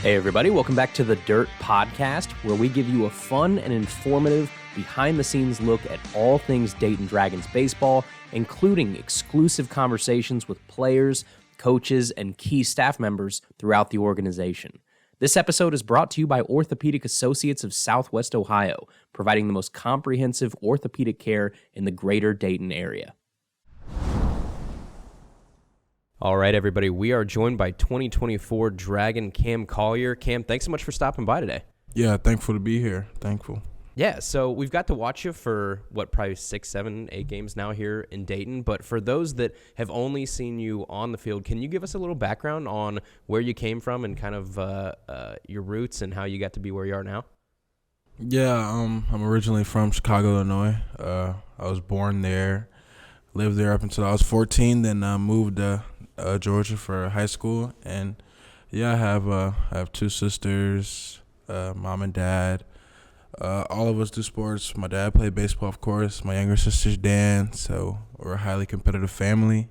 Hey everybody, welcome back to the Dirt Podcast, where we give you a fun and informative behind-the-scenes look at all things Dayton Dragons baseball, including exclusive conversations with players, coaches, and key staff members throughout the organization. This episode is brought to you by Orthopedic Associates of Southwest Ohio, providing the most comprehensive orthopedic care in the greater Dayton area. All right, everybody, we are joined by 2024 Dragon Cam Collier. Cam, thanks so much for stopping by today. Yeah, thankful to be here. Thankful. Yeah, so we've got to watch you for, probably 6, 7, 8 games now here in Dayton. But for those that have only seen you on the field, can you give us a little background on where you came from and kind of your roots and how you got to be where you are now? Yeah, I'm originally from Chicago, Illinois. I was born there, lived there up until I was 14, then moved to Georgia for high school. And, yeah, I have 2 sisters, mom and dad. All of us do sports. My dad played baseball, of course. My younger sisters dance, so we're a highly competitive family.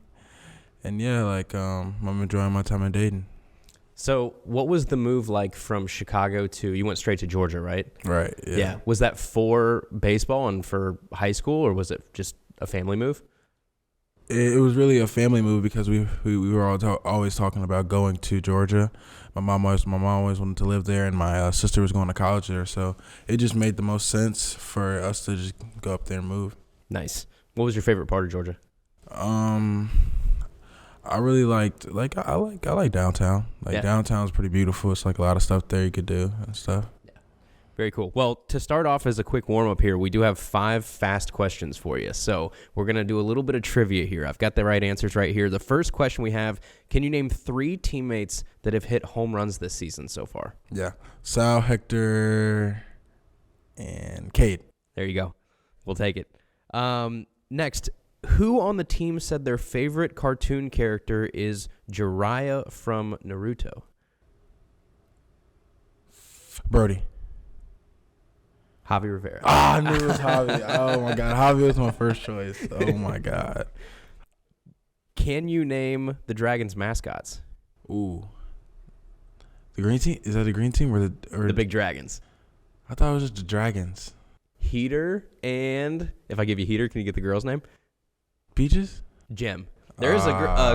And yeah, I'm enjoying my time in Dayton. So what was the move like from Chicago to, you went straight to Georgia, right? Right, yeah. Was that for baseball and for high school, or was it just a family move? It was really a family move because we were always talking about going to Georgia. My mom always wanted to live there, and my sister was going to college there. So it just made the most sense for us to just go up there and move. Nice. What was your favorite part of Georgia? I really liked I like downtown. Downtown's pretty beautiful. It's like a lot of stuff there you could do and stuff. Very cool. Well, to start off as a quick warm-up here, we do have 5 fast questions for you. So we're going to do a little bit of trivia here. I've got the right answers right here. The first question we have, can you name 3 teammates that have hit home runs this season so far? Yeah. Sal, Hector, and Cade. There you go. We'll take it. Next, who on the team said their favorite cartoon character is Jiraiya from Naruto? Brody. Javi Rivera. I knew it was Javi. Oh, my God. Javi was my first choice. Oh, my God. Can you name the Dragons' mascots? Ooh. The green team? Is that the green team or the Big Dragons? I thought it was just the Dragons. Heater and, if I give you Heater, can you get the girl's name? Peaches? Gem. There is a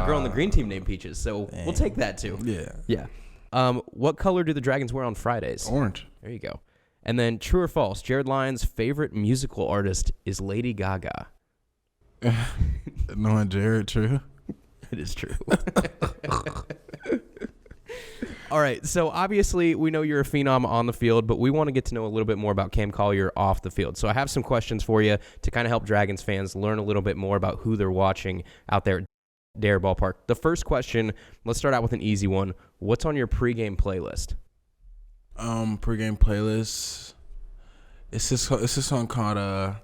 girl on the green team named Peaches, so We'll take that too. Yeah. What color do the Dragons wear on Fridays? Orange. There you go. And then, true or false, Jared Lyon's favorite musical artist is Lady Gaga. Knowing Jared, true? It is true. All right, so obviously we know you're a phenom on the field, but we want to get to know a little bit more about Cam Collier off the field. So I have some questions for you to kind of help Dragons fans learn a little bit more about who they're watching out there at Dare Ballpark. The first question, let's start out with an easy one. What's on your pregame playlist? Pregame playlist. It's this song called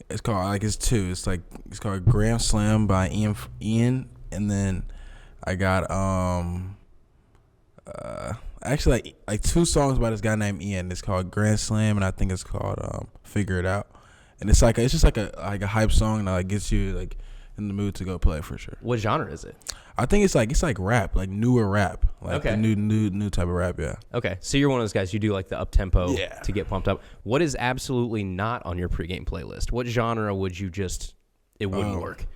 it's called 2. It's called Grand Slam by Ian, and then I got actually like 2 songs by this guy named Ian. It's called Grand Slam, and I think it's called Figure It Out. And it's just like a hype song that gets you in the mood to go play for sure. What genre is it? I think it's like rap, like newer rap, okay. The new type of rap, yeah. Okay, so you're one of those guys, you do like the up tempo to get pumped up. What is absolutely not on your pregame playlist? What genre would you it wouldn't work?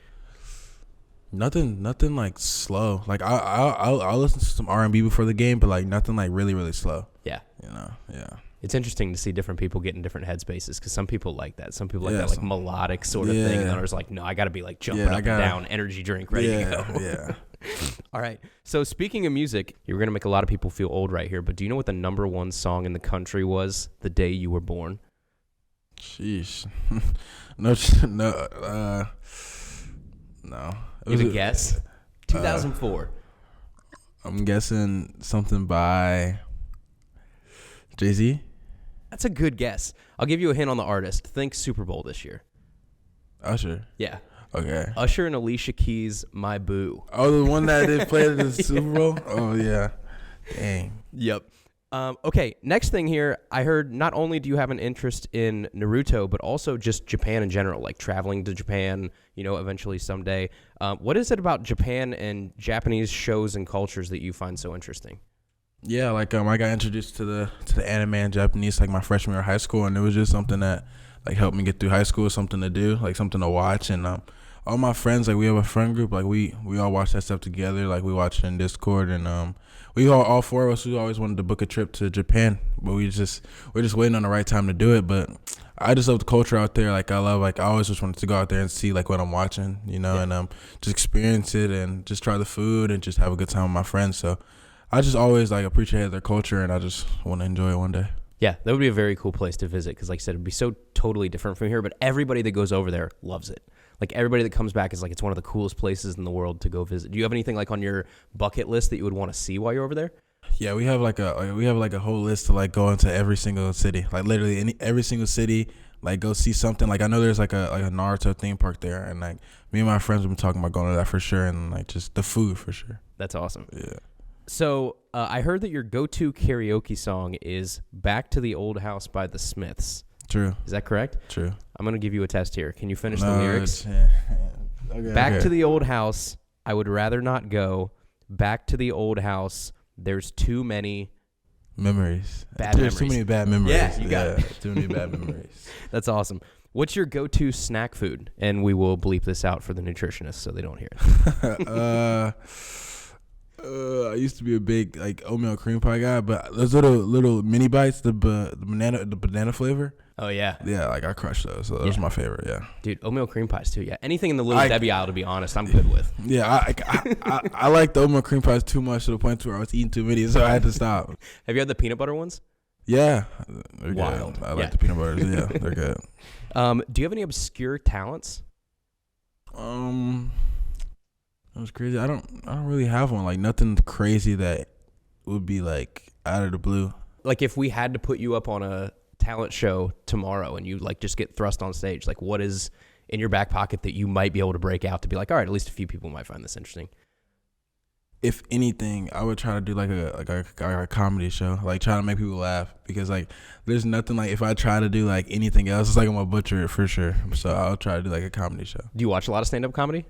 Nothing like slow. I'll listen to some R&B before the game, but nothing really really slow. Yeah, yeah. It's interesting to see different people get in different headspaces because some people like that. Some people like that melodic sort of thing, and others no, I got to be jumping up and down, energy drink, ready to go. Yeah. All right. So speaking of music, you're going to make a lot of people feel old right here, but do you know what the number 1 song in the country was the day you were born? Sheesh. No. You have a guess? 2004. I'm guessing something by Jay-Z. That's a good guess. I'll give you a hint on the artist. Think Super Bowl this year. Usher. Yeah. Okay. Usher and Alicia Keys' My Boo. Oh, the one that they played at the Super Bowl? Oh, yeah. Dang. Yep. Okay, next thing here, I heard not only do you have an interest in Naruto, but also just Japan in general, like traveling to Japan, eventually someday. What is it about Japan and Japanese shows and cultures that you find so interesting? Yeah, like I got introduced to the anime and Japanese like my freshman year of high school, and it was just something that like helped me get through high school, something to do, like something to watch. And all my friends, like we have a friend group, like we all watch that stuff together. Like we watch it in Discord, and we all four of us, we always wanted to book a trip to Japan, but we're just waiting on the right time to do it. But I just love the culture out there. Like I always just wanted to go out there and see like what I'm watching, and just experience it and just try the food and just have a good time with my friends. So I just always like appreciate their culture, and I just want to enjoy it one day. Yeah, that would be a very cool place to visit because, like I said, it'd be so totally different from here. But everybody that goes over there loves it. Like everybody that comes back is like it's one of the coolest places in the world to go visit. Do you have anything like on your bucket list that you would want to see while you're over there? Yeah, we have like a whole list to like go into every single city, like literally every single city. Like go see something. Like I know there's like a Naruto theme park there, and like me and my friends have been talking about going to that for sure, and like just the food for sure. That's awesome. Yeah. So I heard that your go-to karaoke song is "Back to the Old House" by the Smiths. True. Is that correct? True. I'm gonna give you a test here. Can you finish the lyrics? Okay, Back to the old house, I would rather not go. Back to the old house, there's too many memories. Bad There's memories. Too many bad memories. Yeah, you got it. Too many bad memories. That's awesome. What's your go-to snack food? And we will bleep this out for the nutritionists so they don't hear it. I used to be a big like oatmeal cream pie guy, but those little mini bites, the banana flavor. Oh yeah, yeah, like I crushed those. So those are my favorite. Yeah, dude, oatmeal cream pies too. Yeah, anything in the Little Debbie aisle, to be honest, I'm good with. Yeah, I like the oatmeal cream pies too much to the point where I was eating too many, so I had to stop. Have you had the peanut butter ones? Yeah, they're wild. Good. I like the peanut butters. Yeah, they're good. Do you have any obscure talents? That was crazy. I don't really have one. Like nothing crazy that would be like out of the blue. Like if we had to put you up on a talent show tomorrow and you like just get thrust on stage, like what is in your back pocket that you might be able to break out to be like, all right, at least a few people might find this interesting? If anything, I would try to do like a comedy show, like try to make people laugh, because like there's nothing like if I try to do like anything else, it's like I'm gonna butcher it for sure. So I'll try to do like a comedy show. Do you watch a lot of stand-up comedy?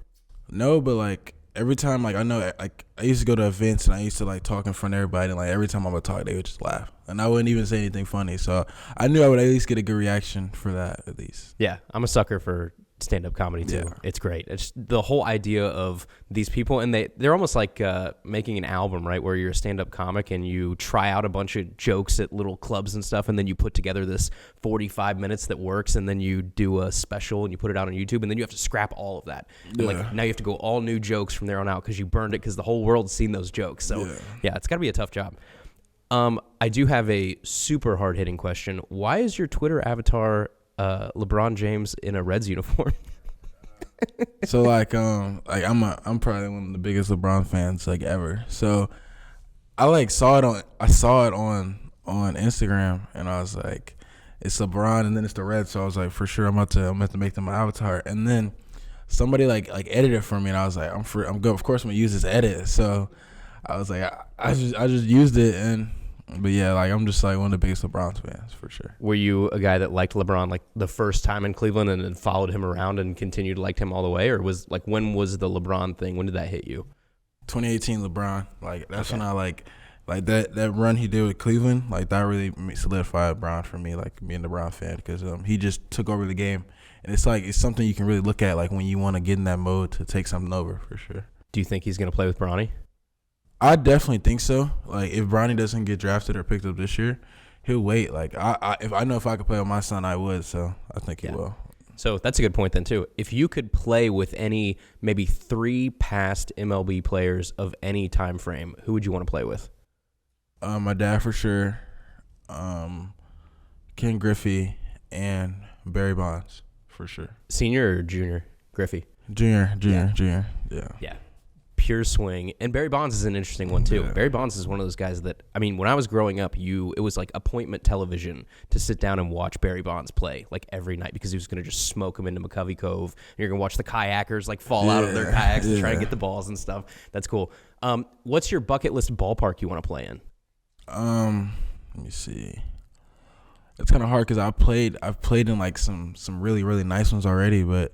No, but like every time, like I know, like I used to go to events and I used to like talk in front of everybody, and like every time I would talk, they would just laugh, and I wouldn't even say anything funny. So I knew I would at least get a good reaction for that, at least. Yeah, I'm a sucker for stand-up comedy too. Yeah. It's great. It's the whole idea of these people, and they're almost like making an album, right? Where you're a stand-up comic and you try out a bunch of jokes at little clubs and stuff, and then you put together this 45 minutes that works, and then you do a special and you put it out on YouTube, and then you have to scrap all of that. And like now you have to go all new jokes from there on out because you burned it because the whole world's seen those jokes. So yeah, it's got to be a tough job. I do have a super hard-hitting question. Why is your Twitter avatar LeBron James in a Reds uniform? So like I'm probably one of the biggest LeBron fans like ever. So I saw it on Instagram, and I was like, it's LeBron and then it's the Reds. So I was like, for sure I'm about to make them my avatar. And then somebody like edited it for me, and I was like, I'm good. Of course I'm gonna use this edit. So I was like, I just used it. But yeah, like I'm just like one of the biggest LeBron fans for sure. Were you a guy that liked LeBron like the first time in Cleveland and then followed him around and continued to like him all the way, or was like when was the LeBron thing? When did that hit you? 2018 LeBron. Like that's when I like that run he did with Cleveland. Like that really solidified LeBron for me, like being a LeBron fan, because he just took over the game, and it's something you can really look at like when you want to get in that mode to take something over for sure. Do you think he's gonna play with Bronny? I definitely think so. Like if Bronny doesn't get drafted or picked up this year, he'll wait. Like if I could play with my son, I would. So I think he will. So that's a good point then too. If you could play with any maybe 3 past MLB players of any time frame, who would you want to play with? My dad for sure, Ken Griffey, and Barry Bonds for sure. Senior or junior Griffey? Junior. Yeah. Pure swing. And Barry Bonds is an interesting one too. Yeah. Barry Bonds is one of those guys that, I mean, when I was growing up, it was like appointment television to sit down and watch Barry Bonds play like every night, because he was going to just smoke him into McCovey Cove. And you're going to watch the kayakers like fall out of their kayaks and try to get the balls and stuff. That's cool. What's your bucket list ballpark you want to play in? Let me see. It's kind of hard because I've played in like some really, really nice ones already, but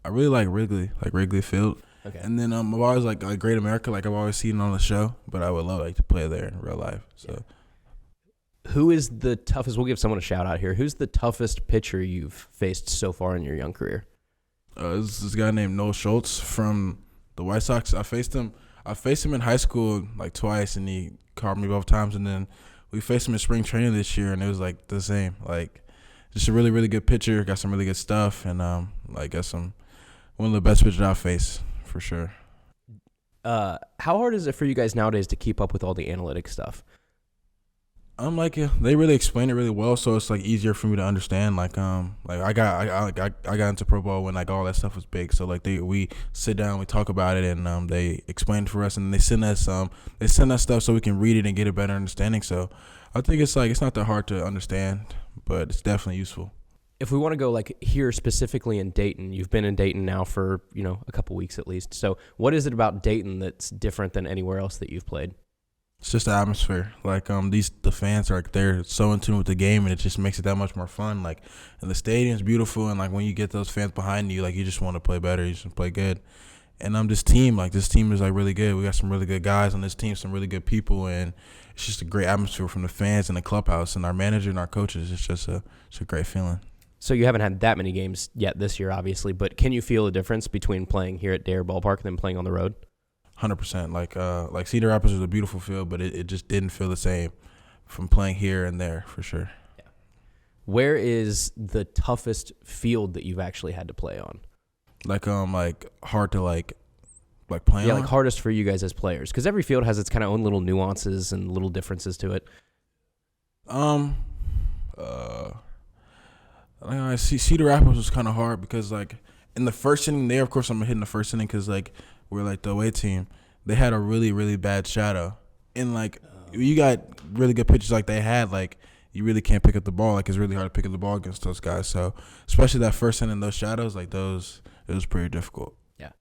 I really like Wrigley Field. Okay. And then I've always like Great America, like I've always seen it on the show, but I would love like to play there in real life. So, Who is the toughest? We'll give someone a shout out here. Who's the toughest pitcher you've faced so far in your young career? this guy named Noel Schultz from the White Sox. I faced him in high school like twice, and he caught me both times. And then we faced him in spring training this year, and it was like the same. Like just a really, really good pitcher. Got some really good stuff, and like got some one of the best pitchers I've faced for sure. How hard is it for you guys nowadays to keep up with all the analytic stuff? They really explain it really well, so it's like easier for me to understand. Like I got into pro ball when like all that stuff was big. So like we sit down, we talk about it, and they explain it for us, and they send us stuff so we can read it and get a better understanding. So I think it's not that hard to understand, but it's definitely useful. If we want to go like here specifically in Dayton, you've been in Dayton now for a couple weeks at least. So what is it about Dayton that's different than anywhere else that you've played? It's just the atmosphere. Like the fans are like they're so in tune with the game, and it just makes it that much more fun. Like, and the stadium's beautiful, and like when you get those fans behind you, like you just want to play better, you just want to play good. And this team is like really good. We got some really good guys on this team, some really good people, and it's just a great atmosphere from the fans and the clubhouse and our manager and our coaches. It's just a great feeling. So you haven't had that many games yet this year, obviously, but can you feel a difference between playing here at Dare Ballpark and then playing on the road? 100%. Like Cedar Rapids was a beautiful field, but it just didn't feel the same from playing here and there for sure. Yeah. Where is the toughest field that you've actually had to play on? Like hard to like play on? Yeah, like hardest for you guys as players, because every field has its kind of own little nuances and little differences to it. I see Cedar Rapids was kind of hard because like in the first inning there, of course I'm hitting the first inning because like we're like the away team. They had a really, really bad shadow, and like you got really good pitchers like they had, like you really can't pick up the ball. Like it's really hard to pick up the ball against those guys. So especially that first inning, those shadows, like those, it was pretty difficult. Yeah.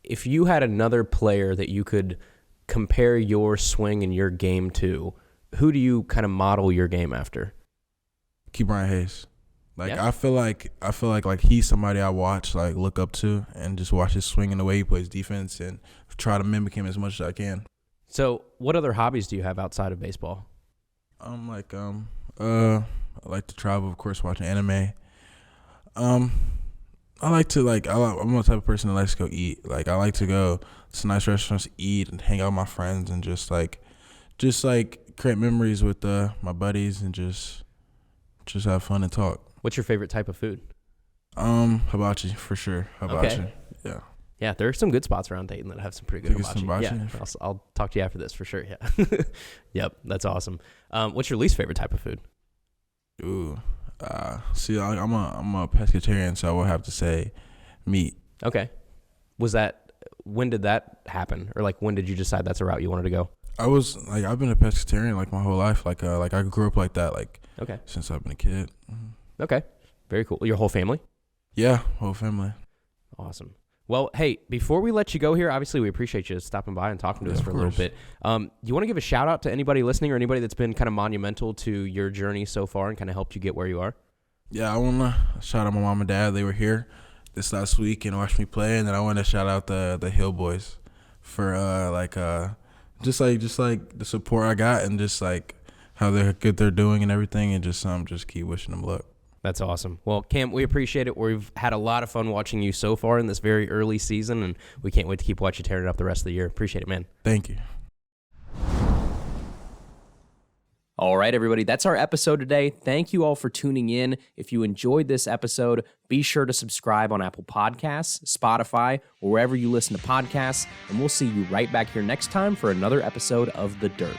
If you had another player that you could compare your swing and your game to, who do you kind of model your game after? Keep Brian Hayes. Like yeah. I feel like he's somebody I watch, like look up to, and just watch his swing and the way he plays defense and try to mimic him as much as I can. So what other hobbies do you have outside of baseball? I like to travel, of course, watching anime. I'm the type of person that likes to go eat. Like I like to go to nice restaurants, eat, and hang out with my friends, and just create memories with my buddies, and just have fun and talk. What's your favorite type of food? Hibachi for sure. Hibachi. Okay. Yeah. Yeah, there are some good spots around Dayton that have some pretty good hibachi. Yeah, I'll talk to you after this for sure. Yeah. Yep, that's awesome. What's your least favorite type of food? Ooh, I'm a pescatarian, so I would have to say meat. Okay. When did that happen, or like when did you decide that's a route you wanted to go? I've been a pescatarian like my whole life. Like I grew up like that. Since I've been a kid. Mm-hmm. Okay, very cool. Your whole family? Yeah, whole family. Awesome. Well, hey, before we let you go here, obviously we appreciate you stopping by and talking to us for a little bit. Do you want to give a shout out to anybody listening or anybody that's been kind of monumental to your journey so far and kind of helped you get where you are? Yeah, I want to shout out my mom and dad. They were here this last week and watched me play, and then I want to shout out the Hill Boys for just the support I got, and just like how they're doing and everything, and just keep wishing them luck. That's awesome. Well, Cam, we appreciate it. We've had a lot of fun watching you so far in this very early season, and we can't wait to keep watching you tearing it up the rest of the year. Appreciate it, man. Thank you. All right, everybody, that's our episode today. Thank you all for tuning in. If you enjoyed this episode, be sure to subscribe on Apple Podcasts, Spotify, or wherever you listen to podcasts, and we'll see you right back here next time for another episode of The Dirt.